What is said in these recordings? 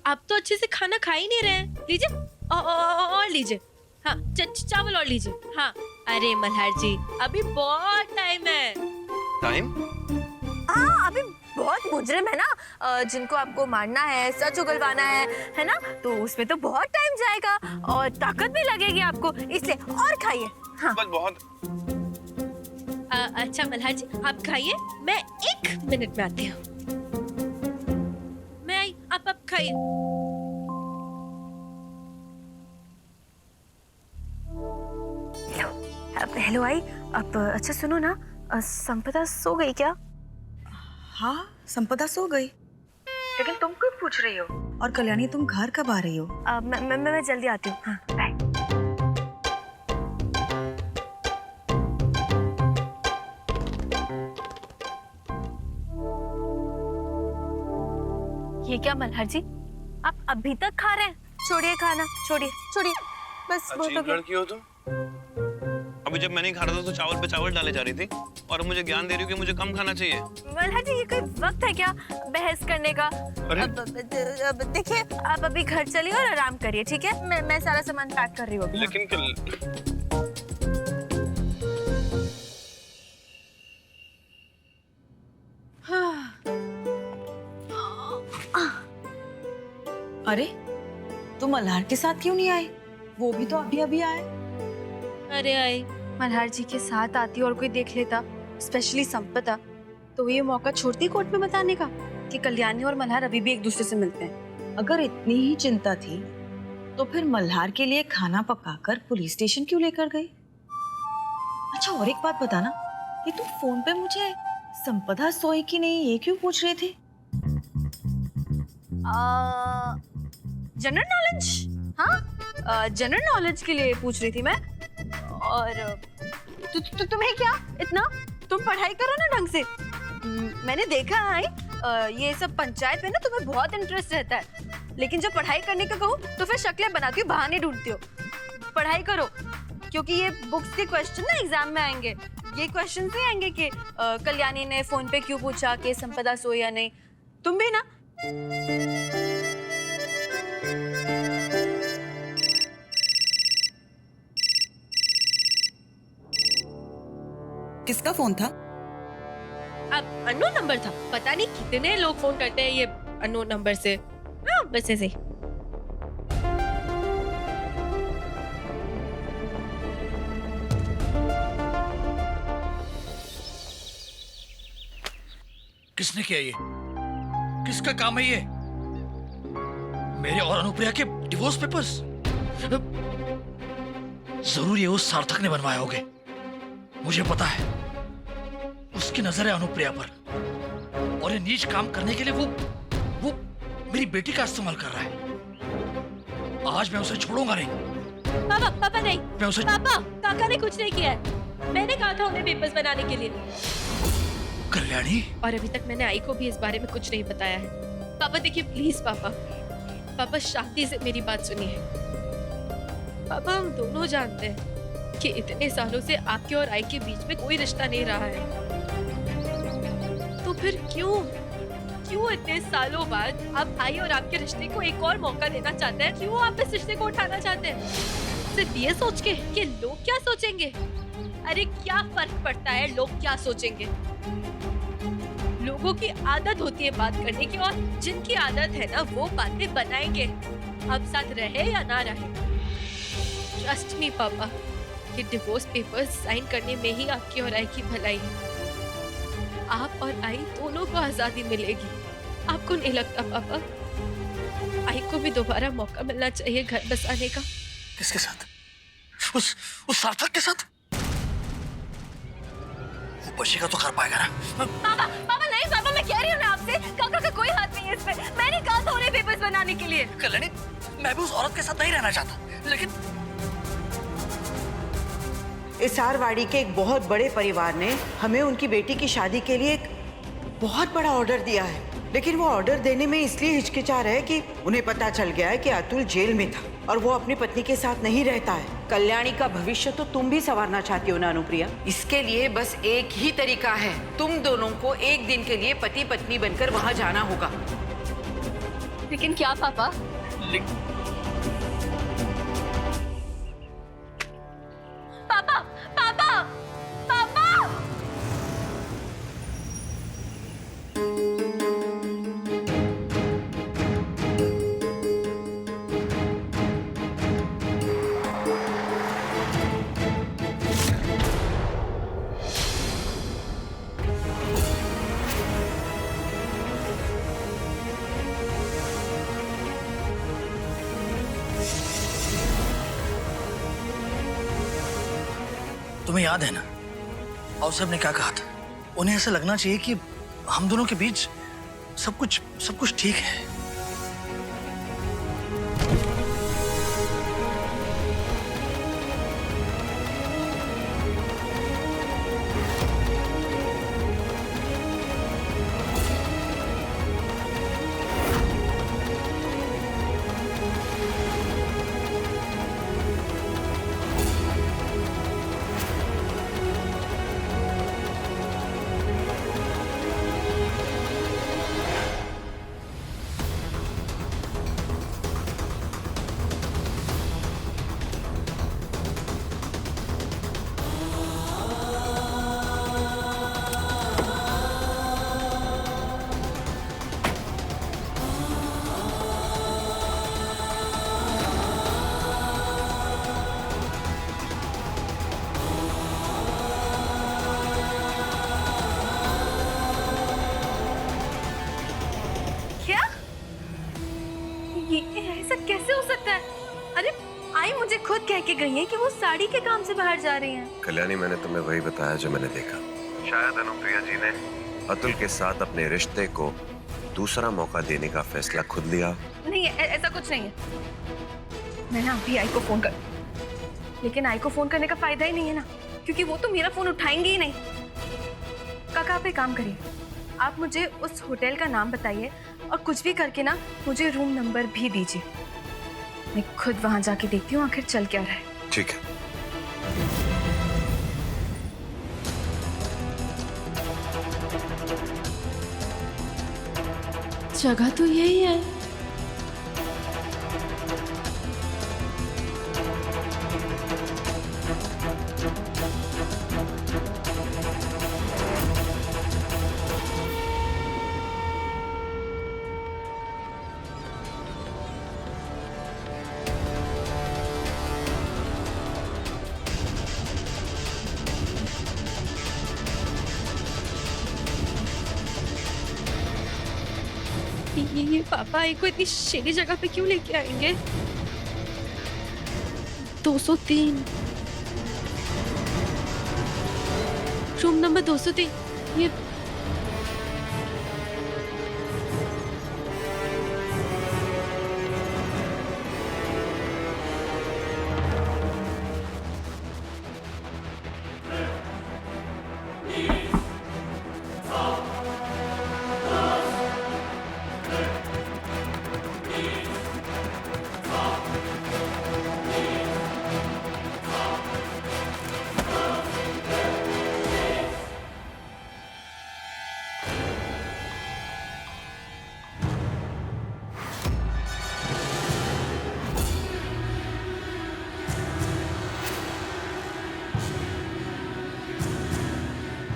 आप तो अच्छे से खाना खा ही नहीं रहे हैं। लीजिए और लीजिए। हाँ चावल और लीजिए। हाँ अरे मल्हार जी अभी बहुत टाइम है। टाइम? हाँ अभी बहुत मुजरिम है ना जिनको आपको मारना है, सच उगलवाना है ना, तो उसमें तो बहुत टाइम जाएगा और ताकत भी लगेगी आपको, इसलिए और खाइए। हाँ बस बहुत। अच्छा मल्हार जी आप खाइए, मैं 1 मिनट में आती हूँ। मैं आई, आप खाइए। हेलो आई, अब अच्छा सुनो ना, संपदा सो गई क्या? हाँ संपदा सो गई, लेकिन तुम क्यों पूछ रही हो? और कल्याणी तुम घर कब आ रही हो? मैं जल्दी आती हूँ। हाँ बाय। ये क्या मल्हार जी, आप अभी तक खा रहे हैं? छोड़िए खाना, छोड़िए छोड़िए, बस बहुत हो अजीब गया। लड़की हो तुम। अभी जब मैं नहीं खा रहा था तो चावल पे चावल डाले जा रही थी और मुझे ज्ञान दे रही हो कि मुझे कम खाना चाहिए। मल्हार जी ये कोई वक्त है क्या बहस करने का? अरे अब देखिए, आप अभी घर चलिए और आराम करिए, ठीक है? मैं सारा सामान पैक कर रही हूँ अभी। लेकिन अरे तुम मल्हार के साथ क्यों नहीं आए? वो भी तो अभी अभी आए। अरे आई मल्हार जी के साथ आती और कोई देख लेता, स्पेशली संपदा, तो ये मौका छोड़ती कोर्ट में बताने का कि कल्याणी और मल्हार अभी भी एक दूसरे से मिलते हैं। अगर इतनी ही चिंता थी तो फिर मल्हार के लिए खाना पकाकर पुलिस स्टेशन क्यों लेकर गई? अच्छा और एक बात बताना कि तुम फोन पे मुझे संपदा सोई कि नहीं ये क्यों पूछ रहे थे? जनरल नॉलेज, हाँ जनरल नॉलेज के लिए पूछ रही थी मैं। और तुम्हें क्या इतना, तुम पढ़ाई करो ना ढंग से। मैंने देखा है ये सब पंचायत में ना तुम्हें बहुत इंटरेस्ट रहता है, लेकिन जब पढ़ाई करने का कहूँ तो फिर शक्लें बनाती हो, बहाने ढूंढती हो। पढ़ाई करो, क्योंकि ये बुक्स के क्वेश्चन ना एग्जाम में आएंगे। ये क्वेश्चन नहीं आएंगे कि कल्याणी ने फोन पे क्यों पूछा कि संपदा सोई या नहीं। तुम भी ना। किसका फोन था? अब अननोन नंबर था, पता नहीं कितने लोग फोन करते हैं ये अननोन नंबर से। हाँ बस ऐसे ही। किसने किया ये? किसका काम है ये? मेरे और अनुप्रिया के डिवोर्स पेपर्स? जरूर ये उस सार्थक ने बनवाए होंगे। मुझे पता है उसकी नजर है अनुप्रिया पर और ये नीच काम करने के लिए वो मेरी बेटी का इस्तेमाल कर रहा है। आज मैं उसे छोड़ूंगा नहीं। पापा नहीं, मैं उसे पापा काका ने कुछ नहीं किया है। मैंने कहा था उन्हें पेपर्स बनाने के लिए, कल्याणी, और अभी तक मैंने आई को भी इस बारे में कुछ नहीं बताया है। पापा देखिए प्लीज पापा शांति से मेरी बात सुनिए। पापा हम दोनों जानते हैं कि इतने सालों से आपके और आई के बीच में कोई रिश्ता नहीं रहा है, तो फिर क्यों इतने सालों बाद आप आई और आपके रिश्ते को एक और मौका देना चाहते हैं? क्यों आप इस रिश्ते को उठाना चाहते हैं? सिर्फ ये सोच के कि लोग क्या सोचेंगे? अरे क्या फर्क पड़ता है लोग क्या सोचेंगे? लोगों की आदत होती है बात करने की, और जिनकी आदत है ना वो बातें बनाएंगे, अब साथ रहे या ना रहे। ट्रस्ट मी पापा, ये डिवोर्स पेपर्स साइन करने में ही आपकी और आई की भलाई है। आप और आई दोनों को आजादी मिलेगी। आपको नहीं लगता पापा आई को भी दोबारा मौका मिलना चाहिए घर बसाने का? किसके साथ? उस सार्थक के साथ? वो बचेगा तो कर पाएगा ना? पापा नहीं, पापा मैं कह रही हूँ ना आपसे, काका का कोई हाथ नहीं है इसमें। मैंने कहा था उन्हें पेपर्स बनाने के लिए। कल्याणी, मैं भी उस औरत के साथ नहीं रहना चाहता, लेकिन इसारवाड़ी के एक बहुत बड़े परिवार ने हमें उनकी बेटी की शादी के लिए एक बहुत बड़ा ऑर्डर दिया है, लेकिन वो ऑर्डर देने में इसलिए हिचकिचा रहे कि उन्हें पता चल गया है कि अतुल जेल में था और वो अपनी पत्नी के साथ नहीं रहता है। कल्याणी का भविष्य तो तुम भी संवारना चाहती हो ना अनुप्रिया? इसके लिए बस एक ही तरीका है, तुम दोनों को एक दिन के लिए पति पत्नी बनकर वहां जाना होगा। लेकिन क्या पापा? पापा पापा पापा तुम्हें याद है ना अवसर ने क्या कहा था? उन्हें ऐसा लगना चाहिए कि हम दोनों के बीच सब कुछ ठीक है। क्या? ये ऐसा कैसे हो सकता है? अरे आई मुझे खुद कह के गई है कि वो साड़ी के काम से बाहर जा रही हैं। कल्याणी, मैंने तुम्हें वही बताया जो मैंने देखा। शायद अनुप्रिया जी ने अतुल के साथ अपने रिश्ते को दूसरा मौका देने का फैसला खुद लिया। नहीं ऐसा कुछ नहीं है। मैं ना अभी आई को फोन कर, लेकिन आई को फोन करने का फायदा ही नहीं है ना, क्योंकि वो तो मेरा फोन उठाएंगे ही नहीं। काका आप एक काम करिए, आप मुझे उस होटल का नाम बताइए और कुछ भी करके ना मुझे रूम नंबर भी दीजिए। मैं खुद वहां जाके देखती हूँ आखिर चल क्या रहा है। ठीक है। जगह तो यही है। ये पापा एक को इतनी शेडी जगह पे क्यों लेके आएंगे? 203 रूम नंबर 203। ये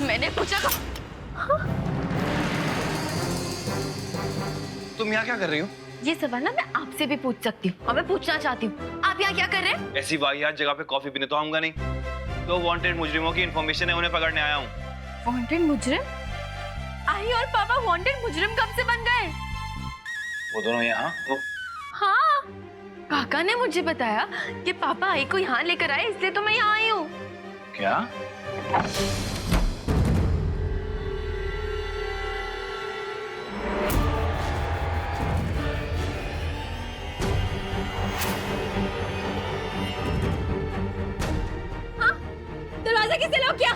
मैंने पूछा तुम यहाँ क्या कर रही हो? ये सवाल ना मैं आपसे भी पूछ सकती हूँ और मैं पूछना चाहती हूँ, आप यहाँ क्या कर रहे हैं? ऐसी वाहियात जगह पे कॉफी पीने तो आऊंगा नहीं। तो वांटेड मुजरिमों की इन्फॉर्मेशन है, उन्हें पकड़ने आया हूँ। वांटेड मुजरिम? आई और पापा वांटेड मुजरिम कब से बन गए? वो दोनों यहाँ तो... हाँ, काका ने मुझे बताया कि पापा आई को यहाँ लेकर आए, इसलिए तो मैं यहाँ आई हूँ। क्या? दरवाजा किसने लॉक किया?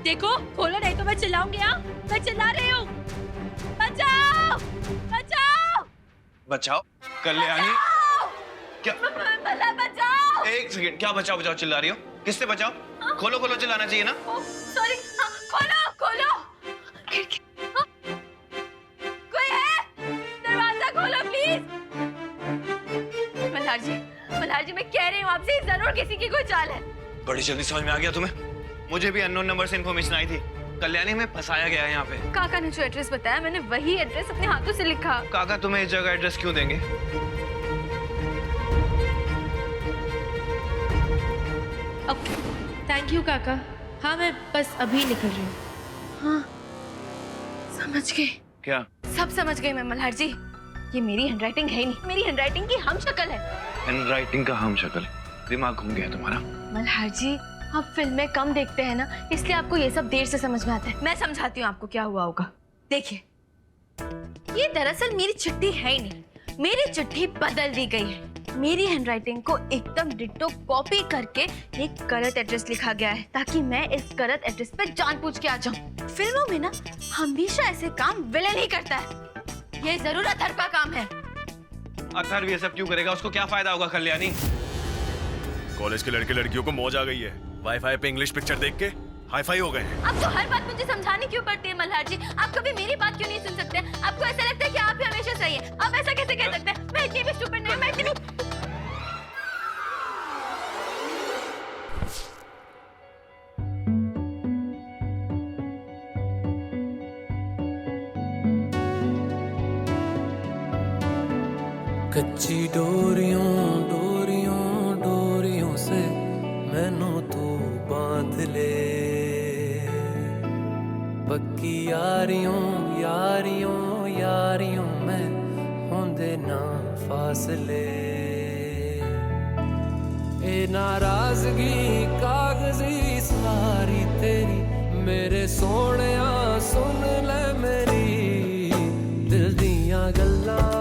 देखो खोलो नहीं तो मैं चिल्लाऊंगी। हाँ मैं चिल्ला रही हूँ। बचाओ बचाओ बचाओ कल्याणी। क्या? बचाओ। एक सेकंड, क्या बचाओ बचाओ चिल्ला रही हो? किससे बचाओ? खोलो खोलो, चिल्लाना चाहिए ना। सॉरी, खोलो खोलो। खिड़की। हाँ? कोई है? दरवाजा खोलो प्लीज। मल्हार जी, मैं कह रही हूँ आपसे, जरूर किसी की कोई चाल है। बड़ी जल्दी समझ में आ गया तुम्हें? मुझे भी अननोन नंबर से इन्फॉर्मेशन आई थी, कल्याणी में फंसाया गया है यहाँ पे। काका ने जो एड्रेस बताया, मैंने वही एड्रेस अपने हाथों से लिखा। काका तुम्हें इस जगह एड्रेस क्यों देंगे? ओके, थैंक यू काका। हाँ, मैं बस अभी निकल रही हूँ। हाँ, समझ गई। क्या? सब समझ गई मैं मल्हार जी। ये मेरी हैंडराइटिंग है ही नहीं, मेरी हैंडराइटिंग की हम शक्ल है। हैंडराइटिंग का हम शक्ल? दिमाग घूम गया तुम्हारा। मल्हार जी, आप फिल्में कम देखते हैं ना, इसलिए आपको ये सब देर से समझ में आता है। मैं समझाती हूँ आपको क्या हुआ होगा। देखिए, ये दरअसल मेरी चिट्ठी है ही नहीं, मेरी चिट्ठी बदल दी गई है। मेरी हैंडराइटिंग को एकदम डिट्टो कॉपी करके एक गलत एड्रेस लिखा गया है, ताकि मैं इस गलत एड्रेस पे जानबूझ के आ जाऊं। फिल्मों में ना हमेशा ऐसे काम विलेन ही करता है। ये जरूर अथर का काम है। अथर्व ये सब क्यों करेगा? उसको क्या फायदा होगा कल्याणी? कॉलेज के लड़के लड़कियों को मौज आ गई है, वाईफाई पे इंग्लिश पिक्चर देख के हाईफाई हो गए हैं। अब तो हर बात मुझे समझानी क्यों पड़ती है मल्हार जी? आप कभी मेरी बात क्यों नहीं सुन सकते? आपको ऐसा लगता है कि आप ही हमेशा सही है? आप ऐसा कैसे कह सकते हैं? मैं इतनी भी स्टूपिड नहीं, मैं इतनी भी... कच्ची डोरियों डोरियों डोरियों से मैनू तू बांध ले, पक्की यारियों यारियों यारियों में होंदे ना फासले। ए नाराजगी कागजी सारी तेरी, मेरे सोहणिया सुन ले मेरी दिल दियां गल्लां।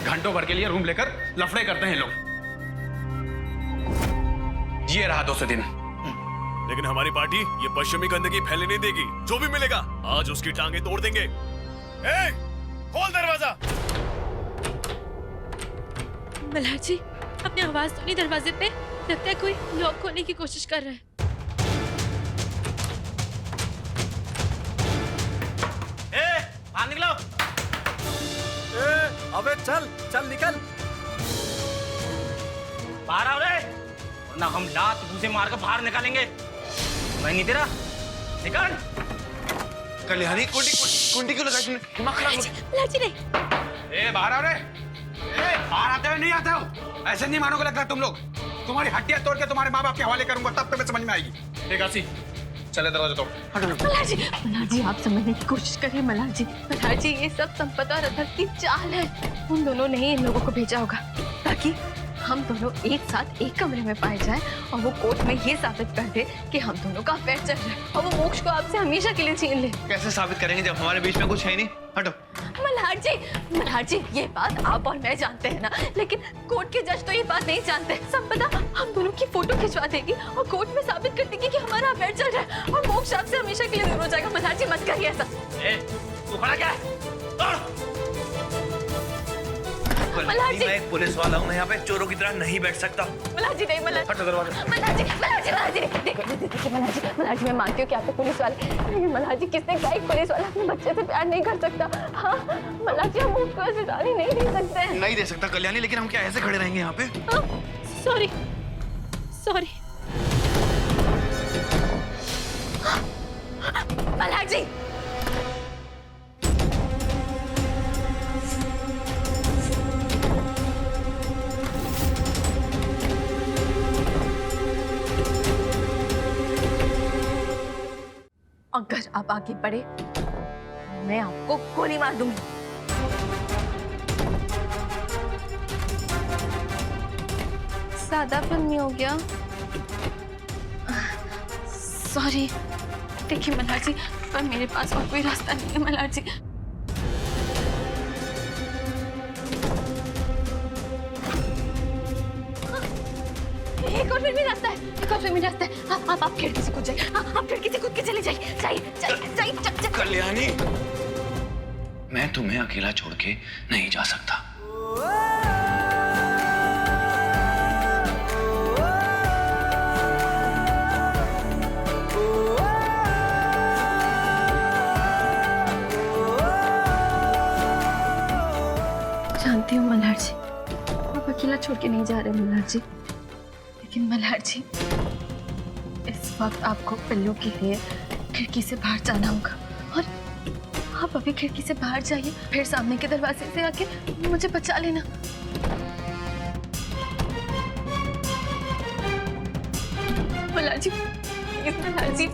घंटों भर के लिए रूम लेकर लफड़े करते हैं लोग। ये रहा 200 दिन। लेकिन हमारी पार्टी ये पश्चिमी गंदगी फैलने नहीं देगी। जो भी मिलेगा आज उसकी टांगे तोड़ देंगे। ए, खोल दरवाजा। मल्हार जी, आपने आवाज सुनी दरवाजे पे? लगता है कोई लॉक खोलने की कोशिश कर रहा है। बाहर निकलो। अबे चल चल निकल, बाहर आओ रे, वरना हम लात घूसे मार कर बाहर निकालेंगे। मैं नहीं तेरा, निकल। कल्याणी कुंडी क्यों लगाई तुमने? दिमाग खराब हो गया। मल्हार जी नहीं। ए बाहर आओ रे। ए बाहर आते हो नहीं आते हो? ऐसे नहीं मानोगे लगता तुम लोग। तुम्हारी हड्डियां तोड़ के तुम्हारे माँ बाप के हवाले करूंगा, तब तुम्हें समझ में आएगी। ठीक आसी, चले दरवाजा तोड़। मल्हार जी आप समझने की कोशिश करिए। मल्हार जी ये सब संपदा और अथर की चाल है। उन दोनों ने ही इन लोगों को भेजा होगा ताकि हम दोनों एक साथ एक कमरे में पाए जाएं और वो कोर्ट में ये साबित कर दे कि हम दोनों का अफेयर चल रहा है और वो मोक्ष को आपसे हमेशा के लिए छीन ले। कैसे साबित करेंगे जब हमारे बीच में कुछ है ही नहीं? हटो। मल्हार जी ये बात आप और मैं जानते हैं ना, लेकिन कोर्ट के जज तो ये बात नहीं जानते। संपदा हम दोनों की फोटो खिंचवा देगी और कोर्ट में साबित कर देगी कि हमारा अफेयर चल रहा है और मोक्ष आपसे हमेशा के लिए दूर हो जाएगा। मल्हार जी मत करिए ऐसा। तू खड़ा क्या है? मल्हार जी, मैं एक पुलिस वाला हूँ, मैं यहाँ पे चोरों की तरह नहीं बैठ सकता। मल्हार जी नहीं, हटो दरवाजा। मल्हार जी मैं मानती हूँ कि आप तो पुलिस वाले, लेकिन मल्हार जी किसने कहा एक पुलिस वाला अपने बच्चे से प्यार नहीं कर सकता? हाँ मल्हार जी, हम उसको ऐसे गाली नहीं दे सकते। नहीं दे सकता कल्याणी, लेकिन हम क्या ऐसे खड़े रहेंगे यहाँ पे? सॉरी। मल्हार जी अगर आप आगे बढ़े मैं आपको गोली मार दूंगी। सादा फिल्मी हो गया। सॉरी। देखिए मल्हार जी, पर मेरे पास और कोई रास्ता नहीं है मल्हार जी। एक और फिल्मी रास्ता है, एक और फिल्मी रास्ता है। आप खिड़की से कूद जाइए। आप खिड़की से कूद के चले जाइए। कल्याणी, मैं तुम्हें अकेला छोड़ के नहीं जा सकता। अकेला छोड़ के नहीं जा रहे मल्हार जी, लेकिन मल्हार जी इस वक्त आपको पिल्लू के लिए खिड़की से बाहर जाना होगा, और आप अभी खिड़की से बाहर जाइए, फिर सामने के दरवाजे से आके मुझे बचा लेना। मल्हार जी प्लीज, मल्हार जी,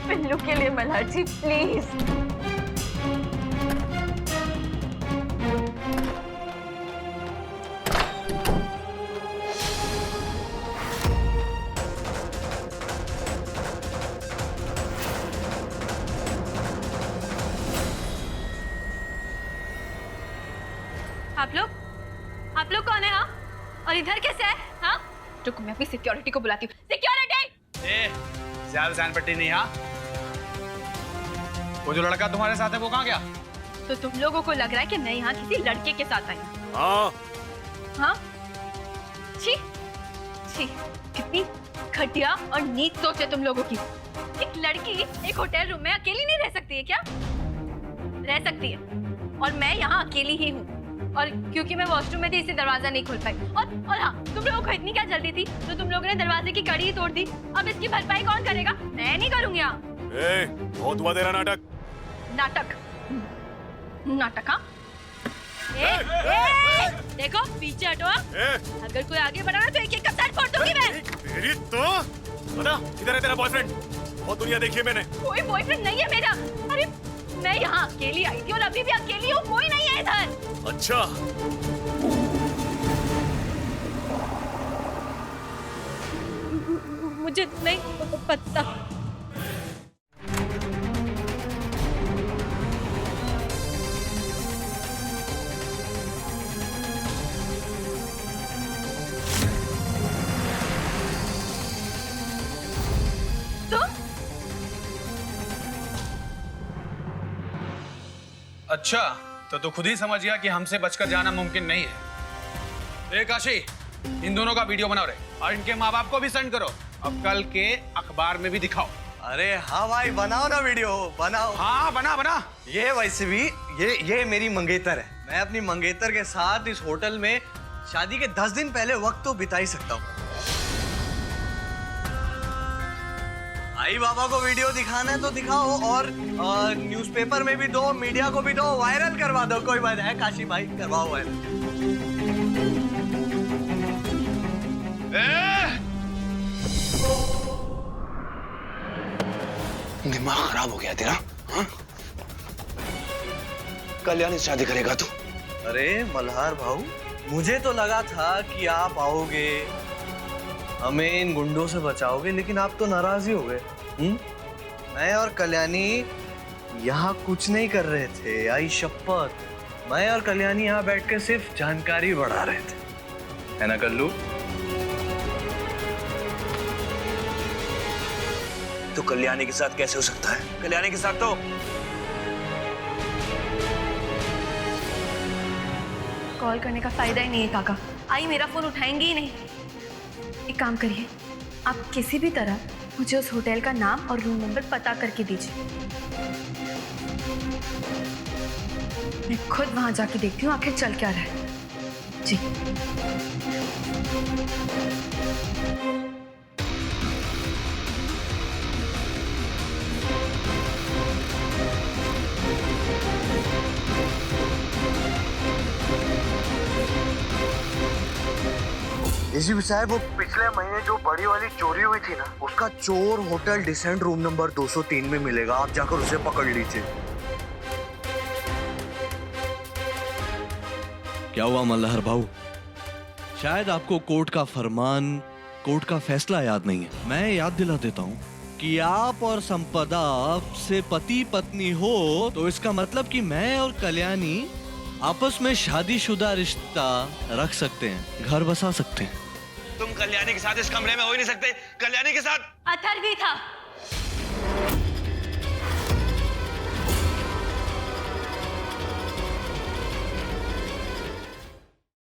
पिल्लू के लिए मल्हार जी प्लीज। आप लोग कौन है? हाँ, और इधर कैसे है? हाँ, रुको मैं अपनी सिक्योरिटी को बुलाती हूँ। सिक्योरिटी! ज्यादा सैन पट्टी नहीं। हाँ, वो जो लड़का तुम्हारे साथ है वो कहाँ गया? तो तुम लोगों को लग रहा है कि मैं यहाँ किसी लड़के के साथ आई? हाँ। हाँ? छी, छी, कितनी घटिया और नीच सोच है तुम लोगों की। एक लड़की एक होटल रूम में अकेली नहीं रह सकती है क्या? रह सकती है, और मैं यहाँ अकेली ही हूँ, और क्योंकि मैं वॉशरूम में थी इसलिए दरवाजा नहीं खोल पाई। और हाँ, तुम लोगों को इतनी क्या जल्दी थी तो तुम लोगों ने दरवाजे की कड़ी ही तोड़ दी। अब इसकी भरपाई कौन करेगा? मैं नहीं करूंगी। यहाँ बहुत हुआ तेरा नाटक। नाटक? नाटक? हाँ, देखो पीछे हटो। अगर कोई आगे बढ़ा ना तो एक एक का सर फोड़ दूंगी मैं। तेरी तो बता, किधर है तेरा बॉयफ्रेंड? बहुत दुनिया देखी है मैंने। कोई बॉयफ्रेंड नहीं है मेरा। अरे मैं यहाँ अकेली आई थी और अभी भी अकेली हूँ, कोई नहीं है इधर। अच्छा, मुझे नहीं पता। अच्छा, तो खुद ही समझ गया कि हमसे बचकर जाना मुमकिन नहीं है। ए काशी, इन दोनों का वीडियो बनाओ रे, और इनके माँ बाप को भी सेंड करो, और कल के अखबार में भी दिखाओ। अरे हाँ भाई, बनाओ ना वीडियो, बनाओ। हाँ, बना बना। ये वैसे भी ये मेरी मंगेतर है। मैं अपनी मंगेतर के साथ इस होटल में शादी के 10 दिन पहले वक्त तो बिता ही सकता हूँ। आई बाबा को वीडियो दिखाना है तो दिखाओ, और न्यूज़पेपर में भी दो, मीडिया को भी दो, वायरल करवा दो। कोई बात है काशी भाई, करवाओ वायरल। दिमाग खराब हो गया तेरा? हाँ? कल्याणी से शादी करेगा तू? अरे मल्हार भाऊ, मुझे तो लगा था कि आप आओगे, हमें इन गुंडों से बचाओगे, लेकिन आप तो नाराज ही हो गए। मैं और कल्याणी यहाँ कुछ नहीं कर रहे थे, आई शपथ। मैं और कल्याणी यहाँ बैठ के सिर्फ जानकारी बढ़ा रहे थे, है ना कल्लू? तो कल्याणी के साथ कैसे हो सकता है? कल्याणी के साथ तो कॉल करने का फायदा ही नहीं है काका। आई मेरा फोन उठाएंगे ही नहीं। एक काम करिए, आप किसी भी तरह मुझे उस होटल का नाम और रूम नंबर पता करके दीजिए। मैं खुद वहां जाके देखती हूँ आखिर चल क्या रहा है। जी। एसीपी साहब, वो पिछले महीने जो बड़ी वाली चोरी हुई थी ना, उसका चोर होटल डिसेंट रूम नंबर 203 में मिलेगा। आप जाकर उसे पकड़ लीजिए। क्या हुआ मल्हार भाऊ? शायद आपको कोर्ट का फरमान, कोर्ट का फैसला याद नहीं है। मैं याद दिला देता हूँ कि आप और संपदा से पति पत्नी हो, तो इसका मतलब कि मैं और कल्याणी आपस में शादीशुदा रिश्ता रख सकते हैं, घर बसा सकते हैं। तुम कल्याणी के साथ इस कमरे में हो ही नहीं सकते। कल्याणी के साथ अथर्व भी था।